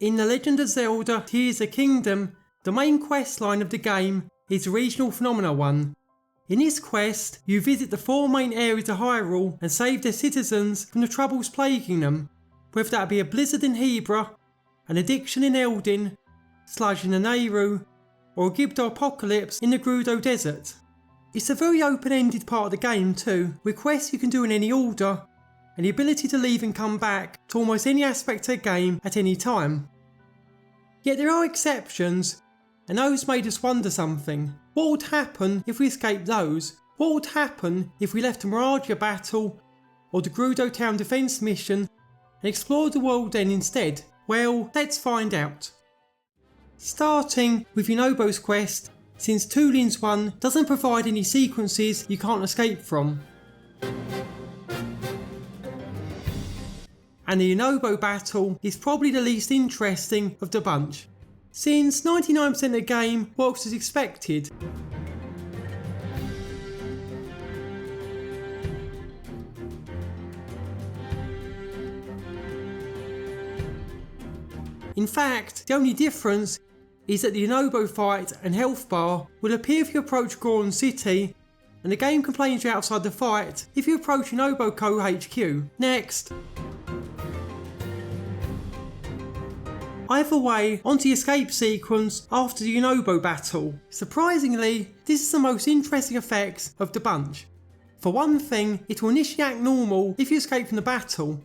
In The Legend of Zelda Tears of Kingdom, the main quest line of the game is the regional phenomena one. In this quest, you visit the 4 main areas of Hyrule and save their citizens from the troubles plaguing them, whether that be a blizzard in Hebra, an addiction in Eldin, sludge in the Nehru, or a Gibdo apocalypse in the Gerudo Desert. It's a very open-ended part of the game too, with quests you can do in any order, and the ability to leave and come back to almost any aspect of the game at any time. Yet there are exceptions, and those made us wonder something. What would happen if we escaped those? What would happen if we left the Moragia battle or the Gerudo Town defence mission and explored the world then instead? Well, let's find out. Starting with Yunobo's quest, since Tulin's one doesn't provide any sequences you can't escape from. And the Yunobo battle is probably the least interesting of the bunch, since 99% of the game works as expected. In fact, the only difference is that the Yunobo fight and health bar will appear if you approach Goron City, and the game complains you're outside the fight if you approach Yunobo Co HQ. Next. Either way, onto the escape sequence after the Yunobo battle. Surprisingly, this is the most interesting effects of the bunch. For one thing, it will initially act normal if you escape from the battle.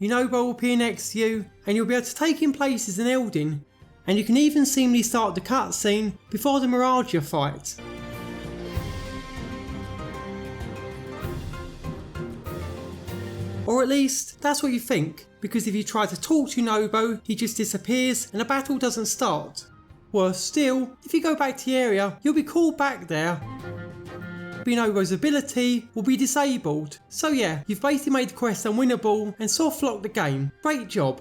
Yunobo will appear next to you, and you'll be able to take in places in Eldin, and you can even seemingly start the cutscene before the Moragia fight. Or at least, that's what you think, because if you try to talk to Yunobo, he just disappears and the battle doesn't start. Worse still, if you go back to the area, you'll be called back there. But Yunobo's ability will be disabled. So yeah, you've basically made the quest unwinnable and soft locked the game. Great job.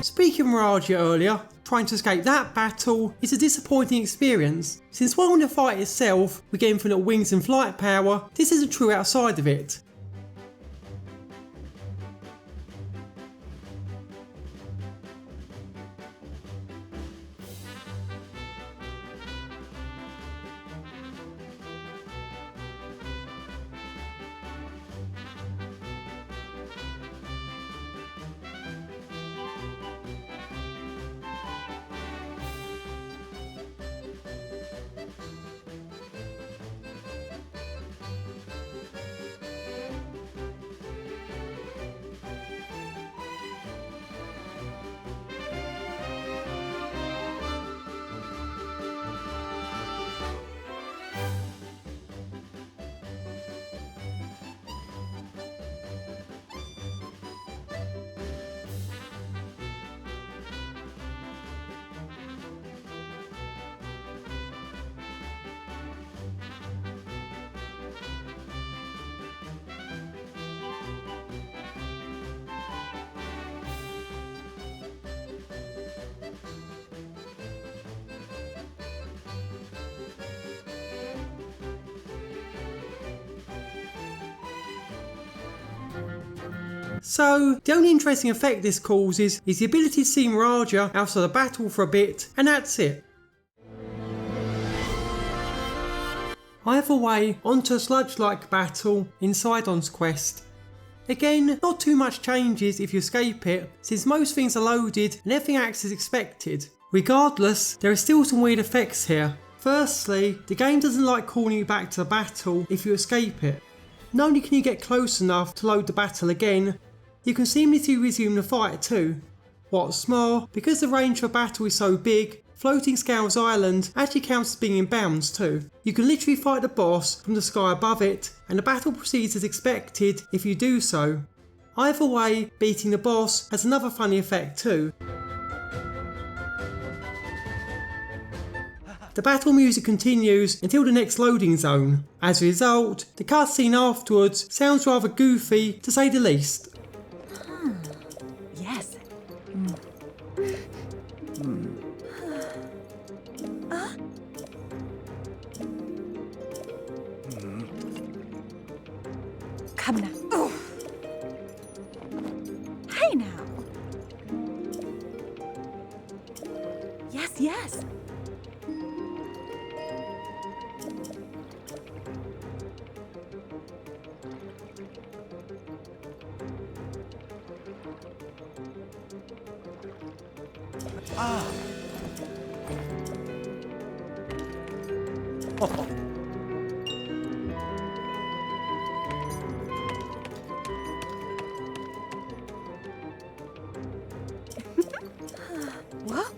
Speaking of Moragia earlier, trying to escape that battle is a disappointing experience, since while in the fight itself we get infinite wings and flight power, this isn't true outside of it. So, the only interesting effect this causes is the ability to see Moragia outside the battle for a bit, and that's it. Either way, onto a Sludge Like battle in Sidon's quest. Again, not too much changes if you escape it, since most things are loaded and everything acts as expected. Regardless, there are still some weird effects here. Firstly, the game doesn't like calling you back to the battle if you escape it. Not only can you get close enough to load the battle again, you can seamlessly resume the fight too. What's more, because the range for battle is so big, floating Scales Island actually counts as being in bounds too. You can literally fight the boss from the sky above it, and the battle proceeds as expected if you do so. Either way, beating the boss has another funny effect too. The battle music continues until the next loading zone. As a result, the cutscene afterwards sounds rather goofy to say the least. Yes. Come now. Hey now. What?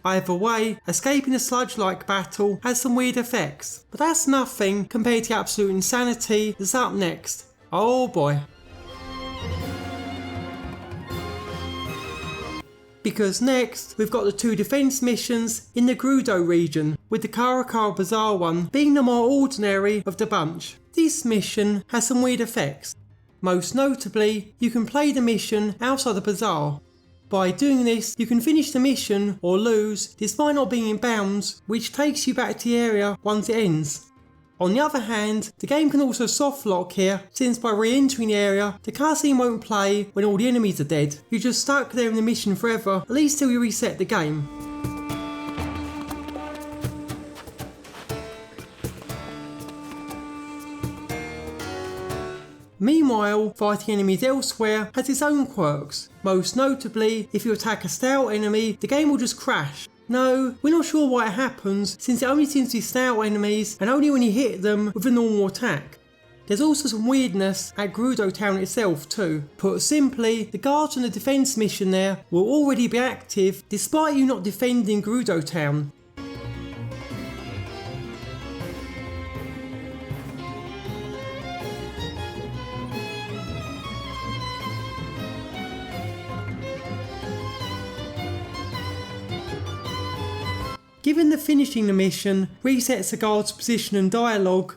Either way, escaping a sludge-like battle has some weird effects, but that's nothing compared to the absolute insanity that's up next. Oh boy. Because next, we've got the 2 defense missions in the Gerudo region, with the Kara Bazaar one being the more ordinary of the bunch. This mission has some weird effects. Most notably, you can play the mission outside the bazaar. By doing this, you can finish the mission or lose despite not being in bounds, which takes you back to the area once it ends. On the other hand, the game can also soft lock here, since by re-entering the area, the cutscene won't play when all the enemies are dead. You're just stuck there in the mission forever, at least till you reset the game. Meanwhile, fighting enemies elsewhere has its own quirks. Most notably, if you attack a stout enemy, the game will just crash. No, we're not sure why it happens, since it only seems to be stout enemies and only when you hit them with a normal attack. There's also some weirdness at Gerudo Town itself too. Put simply, the guards on the defense mission there will already be active despite you not defending Gerudo Town. Given that finishing the mission resets the guard's position and dialogue,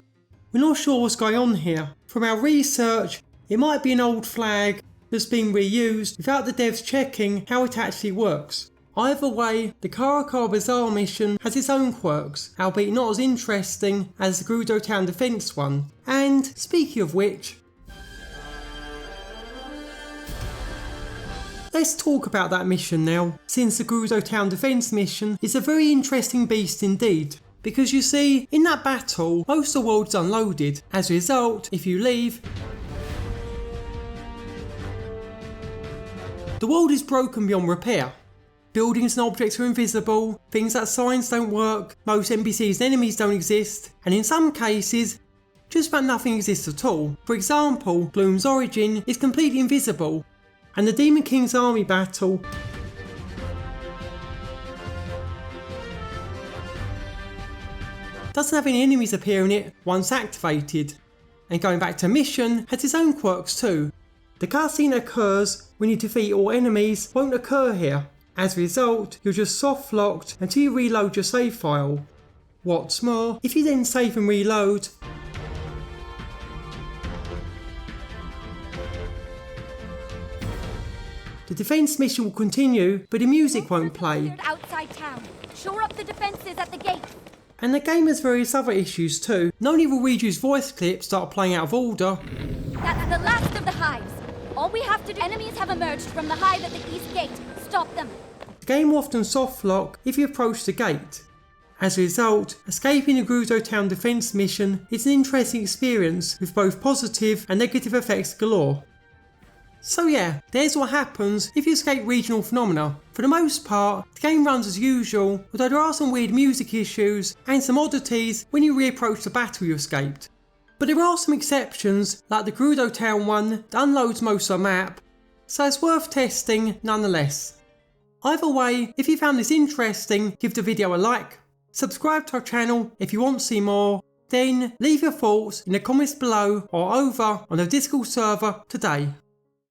we're not sure what's going on here. From our research, it might be an old flag that's being reused without the devs checking how it actually works. Either way, the Kara Bazaar mission has its own quirks, albeit not as interesting as the Gerudo Town defense one. And speaking of which, let's talk about that mission now, since the Gerudo Town defense mission is a very interesting beast indeed. Because you see, in that battle, most of the world's unloaded. As a result, if you leave, the world is broken beyond repair. Buildings and objects are invisible, things like signs don't work, most NPCs and enemies don't exist, and in some cases, just about nothing exists at all. For example, Gloom's origin is completely invisible, and the Demon King's army battle doesn't have any enemies appear in it once activated. And going back to mission has its own quirks too. The cutscene that occurs when you defeat all enemies won't occur here. As a result, you're just soft locked until you reload your save file. What's more, if you then save and reload, the defense mission will continue, but the music won't play. Outside town. Shore up the defenses at the gate. And the game has various other issues too. Not only will Riju's voice clips start playing out of order. That's the last of the hives. All we have to do, enemies have emerged from the hive at the east gate. Stop them. The game will often soft lock if you approach the gate. As a result, escaping the Gerudo Town defense mission is an interesting experience with both positive and negative effects galore. So yeah, there's what happens if you escape regional phenomena. For the most part, the game runs as usual, although there are some weird music issues and some oddities when you reapproach the battle you escaped. But there are some exceptions, like the Gerudo Town one that unloads most of the map, so it's worth testing nonetheless. Either way, if you found this interesting, give the video a like, subscribe to our channel if you want to see more, then leave your thoughts in the comments below or over on the Discord server today.